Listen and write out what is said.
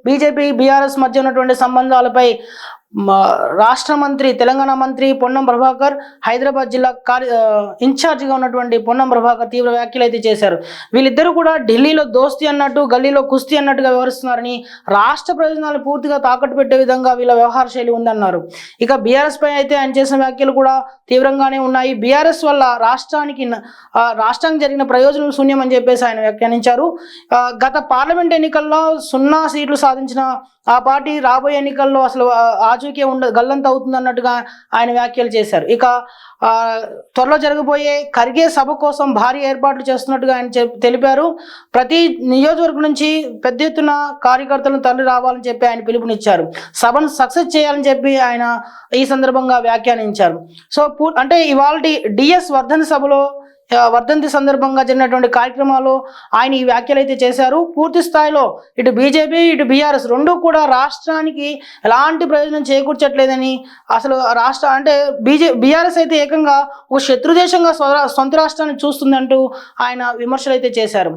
BJP BRS మధ్య ఉన్నటువంటి సంబంధాలపై రాష్ట్ర మంత్రి తెలంగాణ మంత్రి పొన్నం ప్రభాకర్ హైదరాబాద్ జిల్లా ఇన్ఛార్జిగా ఉన్నటువంటి పొన్నం ప్రభాకర్ తీవ్ర వ్యాఖ్యలు అయితే చేశారు. వీళ్ళిద్దరూ కూడా ఢిల్లీలో దోస్తీ అన్నట్టు గల్లీలో కుస్తీ అన్నట్టుగా వ్యవహరిస్తున్నారని, రాష్ట్ర ప్రయోజనాలు పూర్తిగా తాకట్టు పెట్టే విధంగా వీళ్ళ వ్యవహార శైలి ఉందన్నారు. ఇక బీఆర్ఎస్ పై అయితే ఆయన చేసిన వ్యాఖ్యలు కూడా తీవ్రంగానే ఉన్నాయి. బీఆర్ఎస్ వల్ల రాష్ట్రానికి జరిగిన ప్రయోజనం శూన్యం అని చెప్పేసి ఆయన వ్యాఖ్యానించారు. గత పార్లమెంట్ ఎన్నికల్లో 0 సీట్లు సాధించిన ఆ పార్టీ రాబోయే ఎన్నికల్లో అసలు ఆచూకీ గల్లంత అవుతుంది అన్నట్టుగా ఆయన వ్యాఖ్యలు చేశారు. ఇక త్వరలో జరగబోయే ఖర్గే సభ కోసం భారీ ఏర్పాట్లు చేస్తున్నట్టుగా ఆయన తెలిపారు. ప్రతి నియోజకవర్గం నుంచి పెద్ద ఎత్తున కార్యకర్తలను తరలి రావాలని చెప్పి ఆయన పిలుపునిచ్చారు. సభను సక్సెస్ చేయాలని చెప్పి ఆయన ఈ సందర్భంగా వ్యాఖ్యానించారు. సో అంటే ఇవాళ డిఎస్ వర్ధంతి సందర్భంగా జరిగినటువంటి కార్యక్రమాలు ఆయన ఈ వ్యాఖ్యలు అయితే చేశారు. పూర్తి స్థాయిలో ఇటు బీజేపీ ఇటు బీఆర్ఎస్ రెండు కూడా రాష్ట్రానికి ఎలాంటి ప్రయోజనం చేకూర్చట్లేదని, అసలు బీఆర్ఎస్ అయితే ఏకంగా ఒక శత్రు దేశంగా సొంత రాష్ట్రాన్ని చూస్తుందంటూ ఆయన విమర్శలు అయితే చేశారు.